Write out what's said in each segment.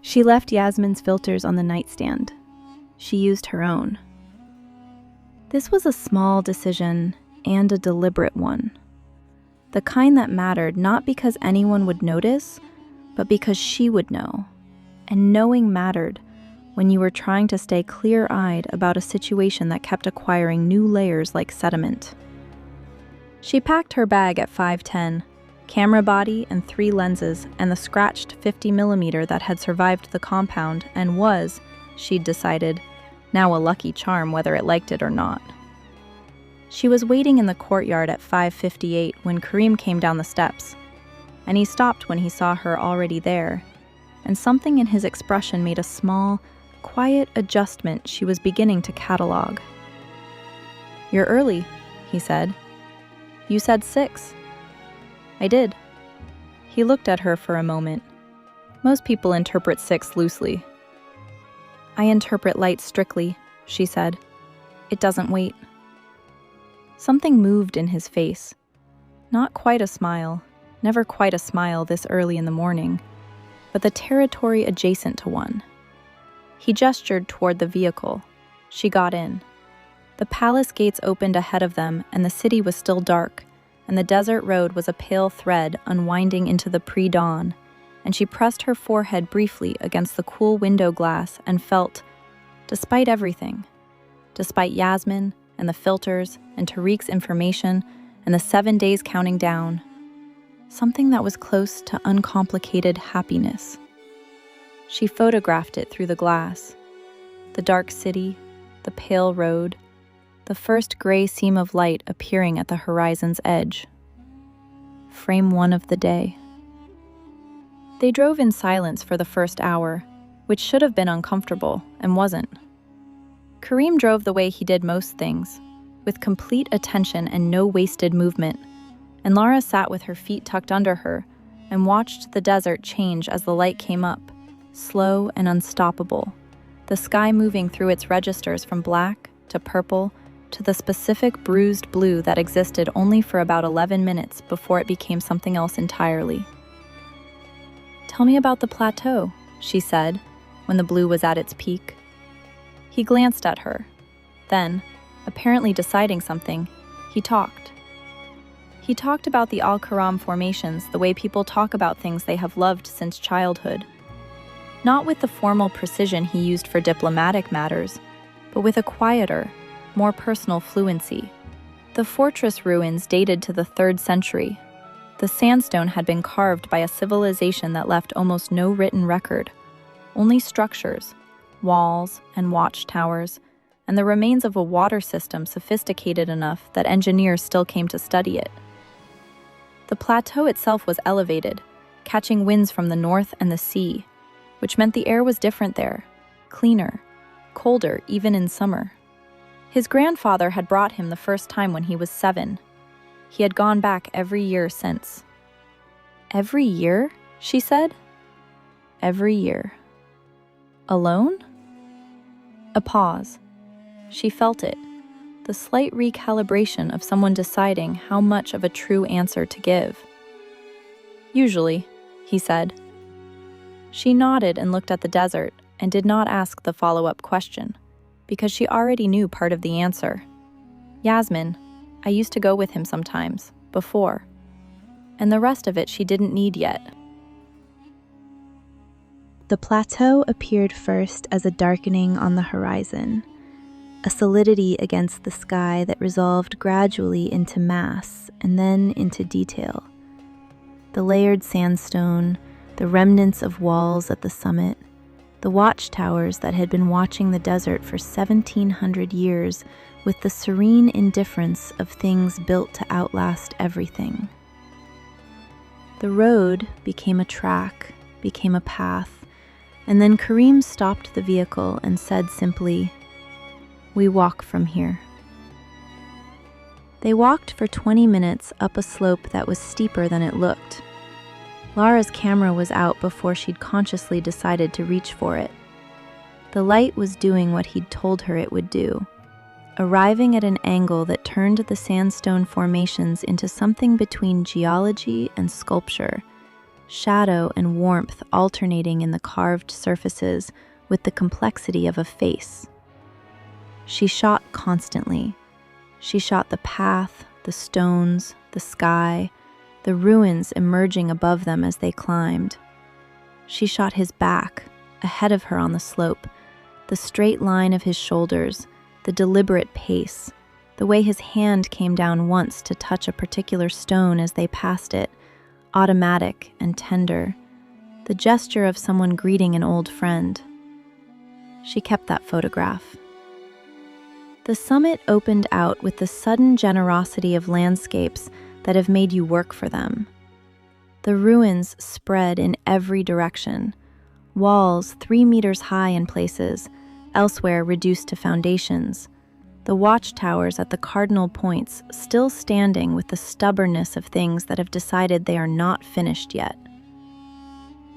She left Yasmin's filters on the nightstand. She used her own. This was a small decision and a deliberate one. The kind that mattered not because anyone would notice, but because she would know. And knowing mattered when you were trying to stay clear-eyed about a situation that kept acquiring new layers like sediment. She packed her bag at 5'10", camera body and 3 lenses, and the scratched 50mm that had survived the compound and was, she'd decided, now a lucky charm whether it liked it or not. She was waiting in the courtyard at 5:58 when Karim came down the steps, and he stopped when he saw her already there, and something in his expression made a small, quiet adjustment she was beginning to catalog. "You're early," he said. "You said 6. "I did." He looked at her for a moment. Most people interpret 6 loosely. "I interpret light strictly," she said. "It doesn't wait." Something moved in his face. Not quite a smile, never quite a smile this early in the morning, but the territory adjacent to one. He gestured toward the vehicle. She got in. The palace gates opened ahead of them, and the city was still dark, and the desert road was a pale thread unwinding into the pre-dawn, and she pressed her forehead briefly against the cool window glass and felt, despite everything, despite Yasmin and the filters and Tariq's information and the 7 days counting down, something that was close to uncomplicated happiness. She photographed it through the glass. The dark city, the pale road, the first gray seam of light appearing at the horizon's edge. Frame 1 of the day. They drove in silence for the first hour, which should have been uncomfortable and wasn't. Karim drove the way he did most things, with complete attention and no wasted movement, and Lara sat with her feet tucked under her and watched the desert change as the light came up, slow and unstoppable, the sky moving through its registers from black to purple to the specific bruised blue that existed only for about 11 minutes before it became something else entirely. "Tell me about the plateau," she said, when the blue was at its peak. He glanced at her. Then, apparently deciding something, he talked. He talked about the Al-Karam formations the way people talk about things they have loved since childhood. Not with the formal precision he used for diplomatic matters, but with a quieter, more personal fluency. The fortress ruins dated to the 3rd century. The sandstone had been carved by a civilization that left almost no written record, only structures, walls and watchtowers, and the remains of a water system sophisticated enough that engineers still came to study it. The plateau itself was elevated, catching winds from the north and the sea, which meant the air was different there, cleaner, colder even in summer. His grandfather had brought him the first time when he was 7. He had gone back every year since. "Every year?" she said. "Every year." "Alone?" A pause. She felt it, the slight recalibration of someone deciding how much of a true answer to give. "Usually," he said. She nodded and looked at the desert and did not ask the follow-up question, because she already knew part of the answer. "Yasmin, I used to go with him sometimes, before." And the rest of it she didn't need yet. The plateau appeared first as a darkening on the horizon, a solidity against the sky that resolved gradually into mass and then into detail. The layered sandstone, the remnants of walls at the summit, the watchtowers that had been watching the desert for 1,700 years with the serene indifference of things built to outlast everything. The road became a track, became a path, and then Karim stopped the vehicle and said simply, "We walk from here." They walked for 20 minutes up a slope that was steeper than it looked. Lara's camera was out before she'd consciously decided to reach for it. The light was doing what he'd told her it would do, arriving at an angle that turned the sandstone formations into something between geology and sculpture, shadow and warmth alternating in the carved surfaces with the complexity of a face. She shot constantly. She shot the path, the stones, the sky, the ruins emerging above them as they climbed. She shot his back, ahead of her on the slope, the straight line of his shoulders, the deliberate pace, the way his hand came down once to touch a particular stone as they passed it, automatic and tender, the gesture of someone greeting an old friend. She kept that photograph. The summit opened out with the sudden generosity of landscapes that have made you work for them. The ruins spread in every direction, walls 3 meters high in places, elsewhere reduced to foundations, the watchtowers at the cardinal points still standing with the stubbornness of things that have decided they are not finished yet.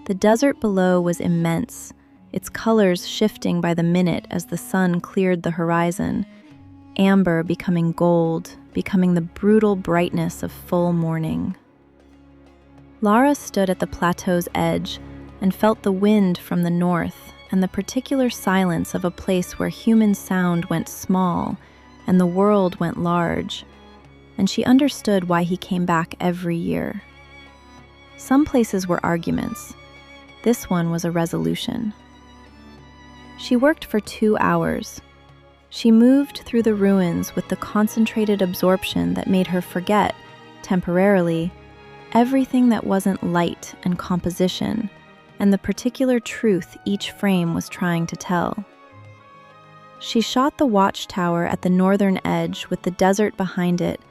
The desert below was immense, its colors shifting by the minute as the sun cleared the horizon, amber becoming gold, becoming the brutal brightness of full morning. Lara stood at the plateau's edge and felt the wind from the north and the particular silence of a place where human sound went small and the world went large, and she understood why he came back every year. Some places were arguments. This one was a resolution. She worked for 2 hours. She moved through the ruins with the concentrated absorption that made her forget, temporarily, everything that wasn't light and composition, and the particular truth each frame was trying to tell. She shot the watchtower at the northern edge with the desert behind it,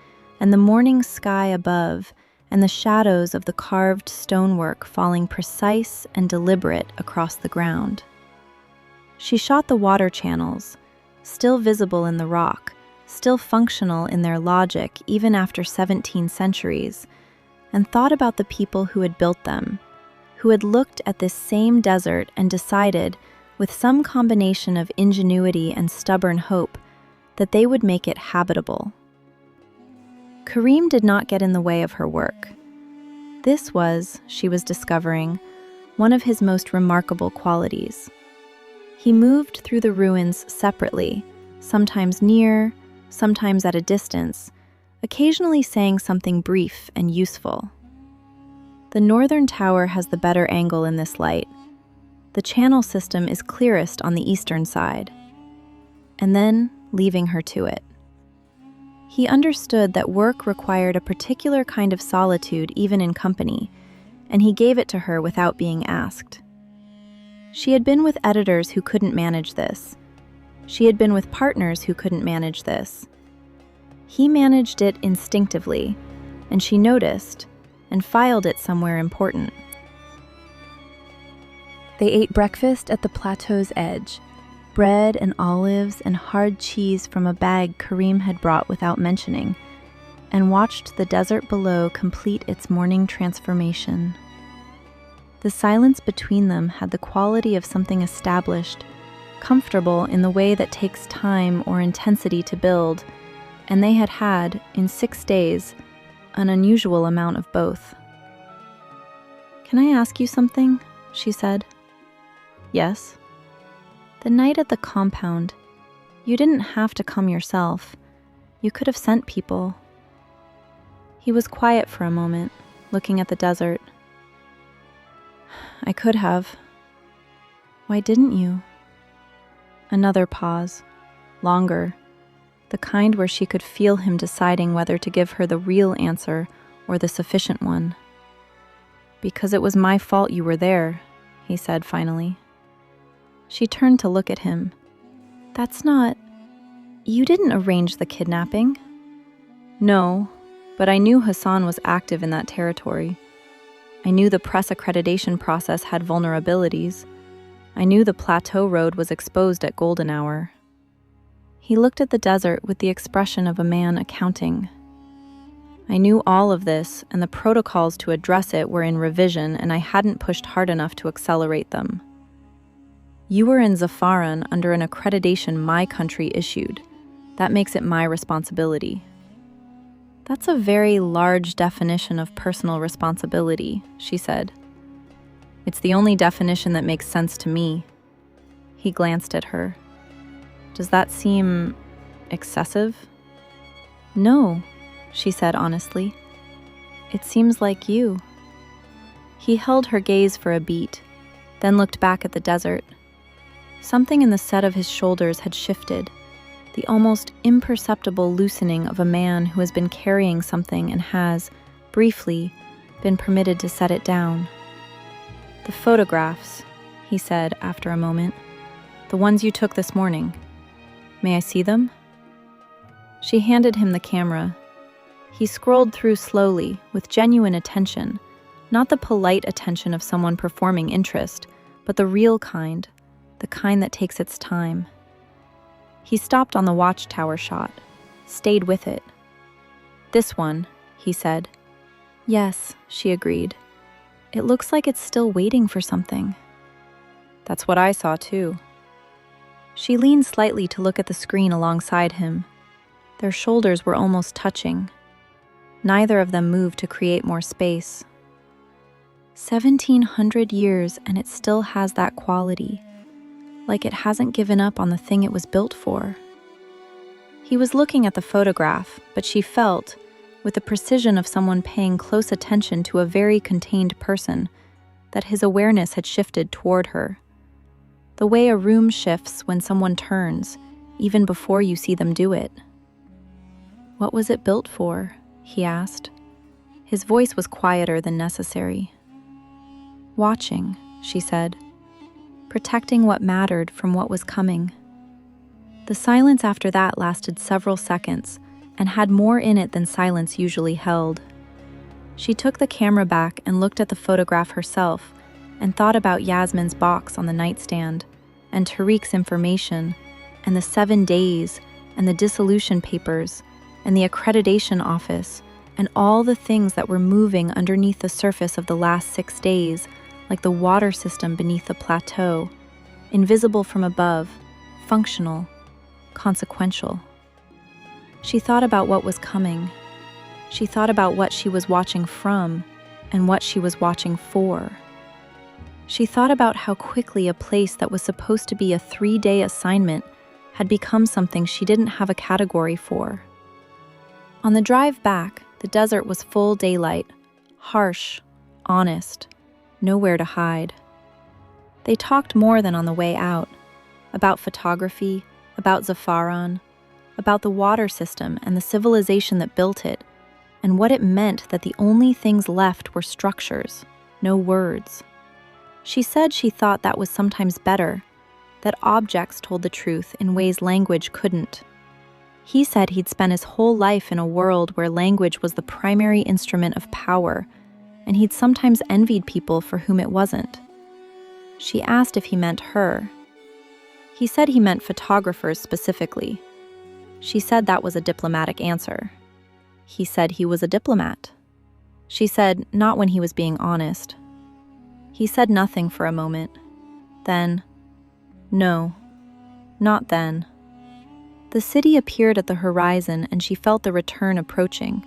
and the morning sky above, and the shadows of the carved stonework falling precise and deliberate across the ground. She shot the water channels, still visible in the rock, still functional in their logic even after 17 centuries, and thought about the people who had built them, who had looked at this same desert and decided, with some combination of ingenuity and stubborn hope, that they would make it habitable. Karim did not get in the way of her work. This was, she was discovering, one of his most remarkable qualities. He moved through the ruins separately, sometimes near, sometimes at a distance, occasionally saying something brief and useful. The northern tower has the better angle in this light. The channel system is clearest on the eastern side. And then, leaving her to it. He understood that work required a particular kind of solitude even in company, and he gave it to her without being asked. She had been with editors who couldn't manage this. She had been with partners who couldn't manage this. He managed it instinctively, and she noticed, and filed it somewhere important. They ate breakfast at the plateau's edge, bread and olives and hard cheese from a bag Karim had brought without mentioning, and watched the desert below complete its morning transformation. The silence between them had the quality of something established, comfortable in the way that takes time or intensity to build, and they had had, in 6 days, an unusual amount of both. "Can I ask you something?" she said. "Yes." "The night at the compound, you didn't have to come yourself. You could have sent people." He was quiet for a moment, looking at the desert. "I could have." "Why didn't you?" Another pause, longer, the kind where she could feel him deciding whether to give her the real answer or the sufficient one. "Because it was my fault you were there," he said finally. She turned to look at him. "That's not... You didn't arrange the kidnapping." "No, but I knew Hassan was active in that territory. I knew the press accreditation process had vulnerabilities. I knew the plateau road was exposed at golden hour." He looked at the desert with the expression of a man accounting. "I knew all of this, and the protocols to address it were in revision, and I hadn't pushed hard enough to accelerate them. You were in Zafaran under an accreditation my country issued. That makes it my responsibility." "That's a very large definition of personal responsibility," she said. It's the only definition that makes sense to me. He glanced at her. Does that seem excessive? No, she said honestly. It seems like you. He held her gaze for a beat, then looked back at the desert. Something in the set of his shoulders had shifted, the almost imperceptible loosening of a man who has been carrying something and has, briefly, been permitted to set it down. The photographs, he said after a moment. The ones you took this morning. May I see them? She handed him the camera. He scrolled through slowly, with genuine attention, not the polite attention of someone performing interest, but the real kind, the kind that takes its time. He stopped on the watchtower shot, stayed with it. This one, he said. Yes, she agreed. It looks like it's still waiting for something. That's what I saw too. She leaned slightly to look at the screen alongside him. Their shoulders were almost touching. Neither of them moved to create more space. 1,700 years and it still has that quality, like it hasn't given up on the thing it was built for. He was looking at the photograph, but she felt, with the precision of someone paying close attention to a very contained person, that his awareness had shifted toward her. The way a room shifts when someone turns, even before you see them do it. What was it built for? He asked. His voice was quieter than necessary. Watching, she said. Protecting what mattered from what was coming. The silence after that lasted several seconds and had more in it than silence usually held. She took the camera back and looked at the photograph herself and thought about Yasmin's box on the nightstand and Tariq's information and the 7 days and the dissolution papers and the accreditation office and all the things that were moving underneath the surface of the last 6 days, like the water system beneath the plateau, invisible from above, functional, consequential. She thought about what was coming. She thought about what she was watching from and what she was watching for. She thought about how quickly a place that was supposed to be a 3-day assignment had become something she didn't have a category for. On the drive back, the desert was full daylight, harsh, honest, nowhere to hide. They talked more than on the way out, about photography, about Zafaran, about the water system and the civilization that built it, and what it meant that the only things left were structures, no words. She said she thought that was sometimes better, that objects told the truth in ways language couldn't. He said he'd spent his whole life in a world where language was the primary instrument of power, and he'd sometimes envied people for whom it wasn't. She asked if he meant her. He said he meant photographers specifically. She said that was a diplomatic answer. He said he was a diplomat. She said not when he was being honest. He said nothing for a moment. Then, no, not then. The city appeared at the horizon and she felt the return approaching.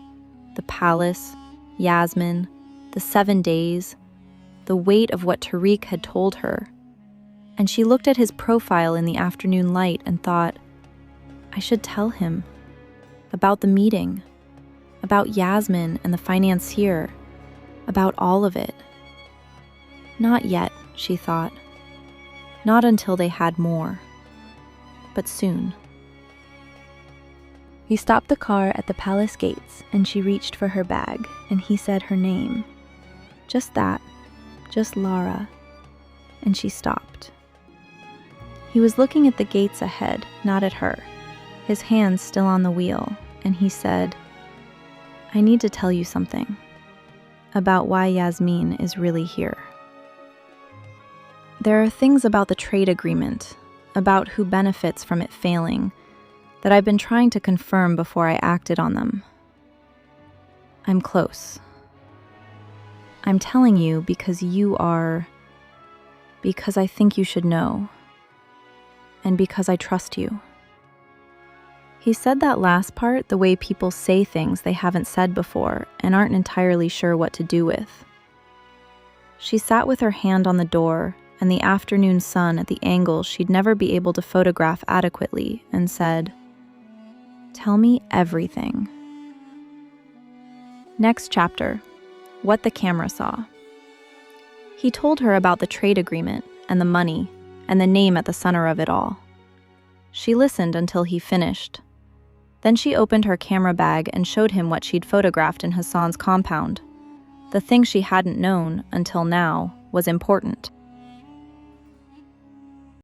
The palace, Yasmin, the 7 days, the weight of what Tariq had told her. And she looked at his profile in the afternoon light and thought, I should tell him about the meeting, about Yasmin and the financier, about all of it. Not yet, she thought. Not until they had more. But soon. He stopped the car at the palace gates and she reached for her bag and he said her name. Just that, just Lara. And she stopped. He was looking at the gates ahead, not at her, his hands still on the wheel, and he said, I need to tell you something about why Yasmin is really here. There are things about the trade agreement, about who benefits from it failing, that I've been trying to confirm before I acted on them. I'm close. I'm telling you because because I think you should know, and because I trust you. He said that last part the way people say things they haven't said before and aren't entirely sure what to do with. She sat with her hand on the door and the afternoon sun at the angle she'd never be able to photograph adequately and said, "Tell me everything." Next chapter, What the Camera Saw. He told her about the trade agreement and the money and the name at the center of it all. She listened until he finished. Then she opened her camera bag and showed him what she'd photographed in Hassan's compound. The thing she hadn't known, until now, was important.